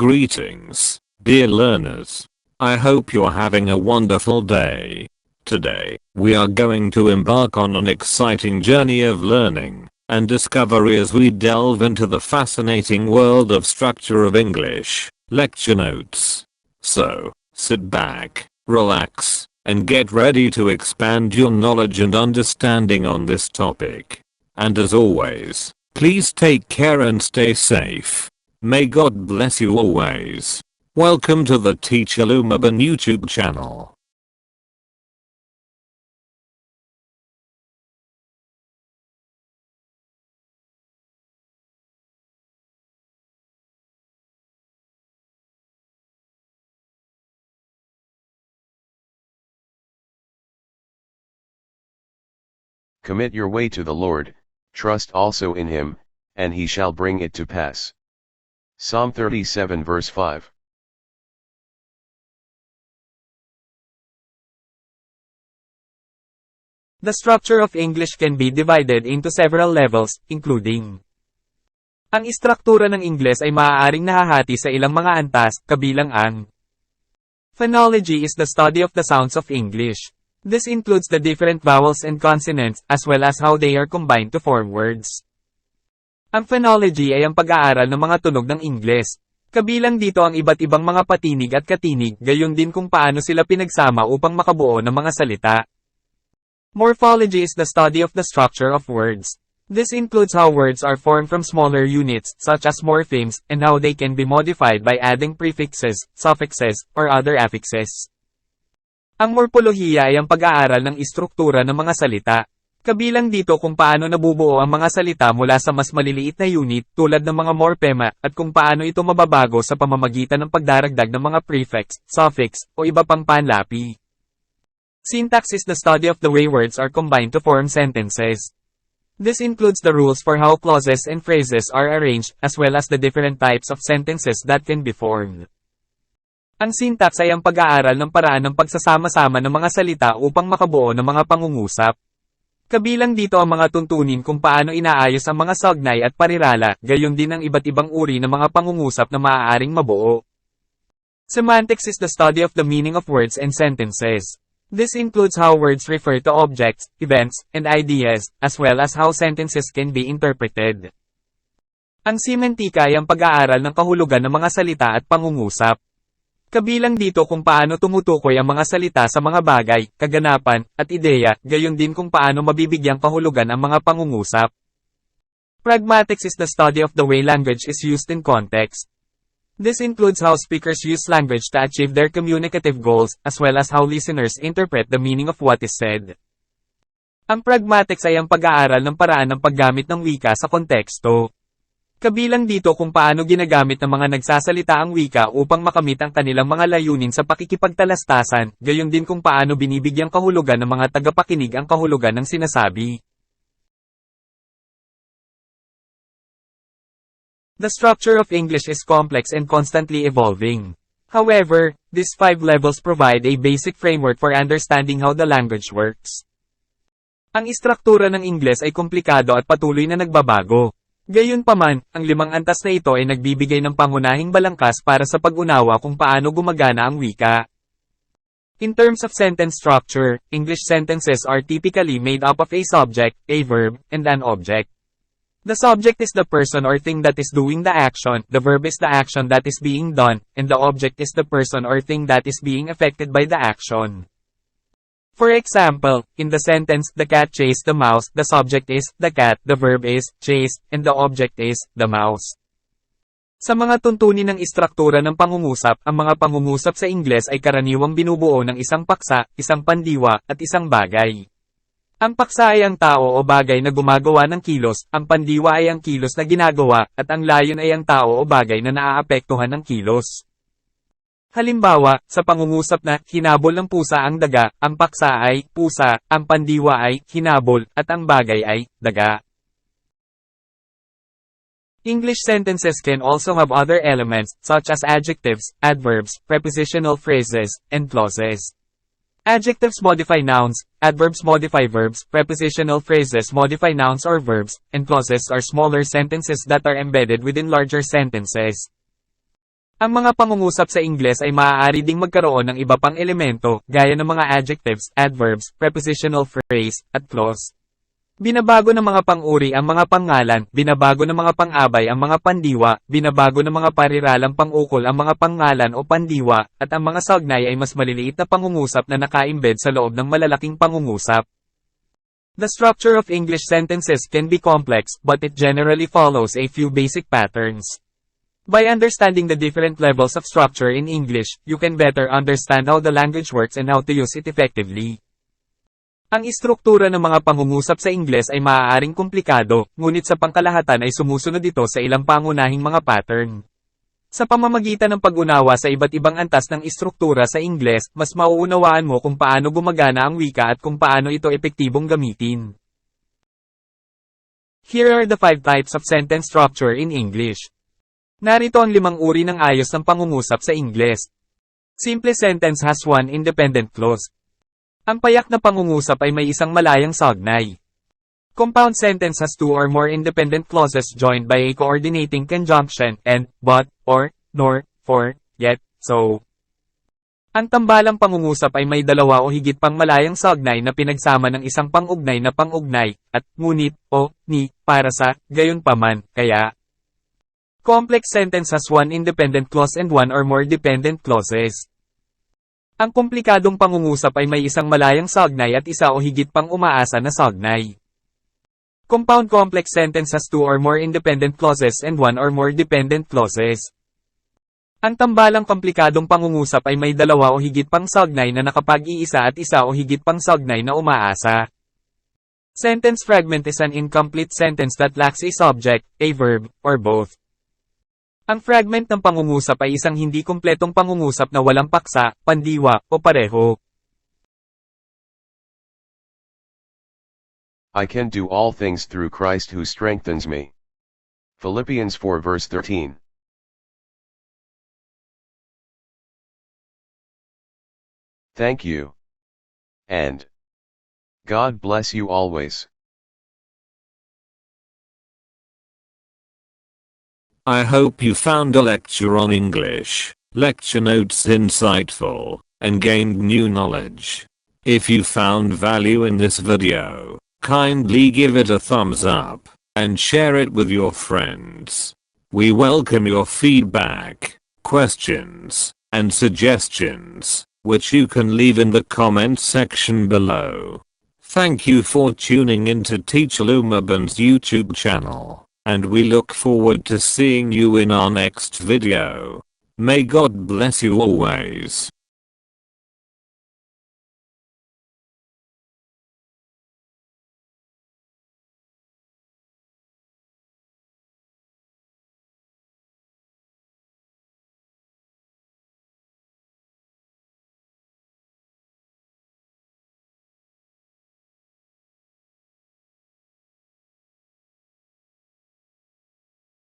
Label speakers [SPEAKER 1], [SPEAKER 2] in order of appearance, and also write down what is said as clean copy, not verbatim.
[SPEAKER 1] Greetings, dear learners. I hope you're having a wonderful day. Today, we are going to embark on an exciting journey of learning and discovery as we delve into the fascinating world of structure of English lecture notes. So, sit back, relax, and get ready to expand your knowledge and understanding on this topic. And as always, please take care and stay safe. May God bless you always. Welcome to the Teacher Lumaban YouTube channel.
[SPEAKER 2] Commit your way to the Lord, trust also in him, and he shall bring it to pass. Psalm 37 verse 5.
[SPEAKER 3] The structure of English can be divided into several levels, including ang istruktura ng Ingles ay maaaring nahahati sa ilang mga antas, kabilang ang phonology is the study of the sounds of English. This includes the different vowels and consonants, as well as how they are combined to form words. Ang phonology ay ang pag-aaral ng mga tunog ng Ingles. Kabilang dito ang iba't ibang mga patinig at katinig, gayon din kung paano sila pinagsama upang makabuo ng mga salita. Morphology is the study of the structure of words. This includes how words are formed from smaller units, such as morphemes, and how they can be modified by adding prefixes, suffixes, or other affixes. Ang morpolohiya ay ang pag-aaral ng istruktura ng mga salita. Kabilang dito kung paano nabubuo ang mga salita mula sa mas maliliit na unit tulad ng mga morphema at kung paano ito mababago sa pamamagitan ng pagdaragdag ng mga prefix, suffix, o iba pang panlapi. Syntax is the study of the way words are combined to form sentences. This includes the rules for how clauses and phrases are arranged, as well as the different types of sentences that can be formed. Ang syntax ay ang pag-aaral ng paraan ng pagsasama-sama ng mga salita upang makabuo ng mga pangungusap. Kabilang dito ang mga tuntunin kung paano inaayos ang mga sagnay at parirala, gayon din ang iba't ibang uri ng mga pangungusap na maaaring mabuo. Semantics is the study of the meaning of words and sentences. This includes how words refer to objects, events, and ideas, as well as how sentences can be interpreted. Ang semantika ay ang pag-aaral ng kahulugan ng mga salita at pangungusap. Kabilang dito kung paano tumutukoy ang mga salita sa mga bagay, kaganapan, at ideya, gayon din kung paano mabibigyang kahulugan ang mga pangungusap. Pragmatics is the study of the way language is used in context. This includes how speakers use language to achieve their communicative goals, as well as how listeners interpret the meaning of what is said. Ang pragmatics ay ang pag-aaral ng paraan ng paggamit ng wika sa konteksto. Kabilang dito kung paano ginagamit ng mga nagsasalita ang wika upang makamit ang kanilang mga layunin sa pakikipagtalastasan, gayon din kung paano binibigyang kahulugan ng mga tagapakinig ang kahulugan ng sinasabi. The structure of English is complex and constantly evolving. However, these 5 levels provide a basic framework for understanding how the language works. Ang istruktura ng Ingles ay komplikado at patuloy na nagbabago. Gayunpaman, ang 5 antas na ito ay nagbibigay ng pangunahing balangkas para sa pag-unawa kung paano gumagana ang wika. In terms of sentence structure, English sentences are typically made up of a subject, a verb, and an object. The subject is the person or thing that is doing the action, the verb is the action that is being done, and the object is the person or thing that is being affected by the action. For example, in the sentence, the cat chased the mouse, the subject is the cat, the verb is chased, and the object is the mouse. Sa mga tuntunin ng istruktura ng pangungusap, ang mga pangungusap sa Ingles ay karaniwang binubuo ng isang paksa, isang pandiwa, at isang bagay. Ang paksa ay ang tao o bagay na gumagawa ng kilos, ang pandiwa ay ang kilos na ginagawa, at ang layon ay ang tao o bagay na naaapektuhan ng kilos. Halimbawa, sa pangungusap na, hinabol ng pusa ang daga, ang paksa ay, pusa, ang pandiwa ay, hinabol, at ang bagay ay, daga. English sentences can also have other elements, such as adjectives, adverbs, prepositional phrases, and clauses. Adjectives modify nouns, adverbs modify verbs, prepositional phrases modify nouns or verbs, and clauses are smaller sentences that are embedded within larger sentences. Ang mga pangungusap sa Ingles ay maaari ding magkaroon ng iba pang elemento, gaya ng mga adjectives, adverbs, prepositional phrase, at clause. Binabago ng mga pang-uri ang mga pangalan, binabago ng mga pang-abay ang mga pandiwa, binabago ng mga pariralang pang-ukol ang mga pangalan o pandiwa, at ang mga saugnay ay mas maliliit na pangungusap na naka-embed sa loob ng malalaking pangungusap. The structure of English sentences can be complex, but it generally follows a few basic patterns. By understanding the different levels of structure in English, you can better understand how the language works and how to use it effectively. Ang istruktura ng mga pangungusap sa Ingles ay maaaring komplikado, ngunit sa pangkalahatan ay sumusunod ito sa ilang pangunahing mga pattern. Sa pamamagitan ng pag-unawa sa iba't ibang antas ng istruktura sa Ingles, mas mauunawaan mo kung paano gumagana ang wika at kung paano ito epektibong gamitin. Here are the 5 types of sentence structure in English. Narito ang 5 uri ng ayos ng pangungusap sa Ingles. Simple sentence has one independent clause. Ang payak na pangungusap ay may isang malayang saugnay. Compound sentence has 2 or more independent clauses joined by a coordinating conjunction, and, but, or, nor, for, yet, so. Ang tambalang pangungusap ay may 2 o higit pang malayang saugnay na pinagsama ng isang pang-ugnay na pang-ugnay, at, ngunit, o, ni, para sa, gayunpaman, kaya. Complex sentence has one independent clause and 1 or more dependent clauses. Ang komplikadong pangungusap ay may isang malayang saugnay at isa o higit pang umaasa na saugnay. Compound complex sentence has 2 or more independent clauses and 1 or more dependent clauses. Ang tambalang komplikadong pangungusap ay may 2 o higit pang saugnay na nakapag-iisa at isa o higit pang saugnay na umaasa. Sentence fragment is an incomplete sentence that lacks a subject, a verb, or both. Ang fragment ng pangungusap ay isang hindi kumpletong pangungusap na walang paksa, pandiwa, o pareho.
[SPEAKER 2] I can do all things through Christ who strengthens me. Philippians 4 verse 13. Thank you. And God bless you always.
[SPEAKER 1] I hope you found a lecture on English, lecture notes insightful, and gained new knowledge. If you found value in this video, kindly give it a thumbs up, and share it with your friends. We welcome your feedback, questions, and suggestions, which you can leave in the comments section below. Thank you for tuning into Teacher Lumaban's YouTube channel, and we look forward to seeing you in our next video. May God bless you always.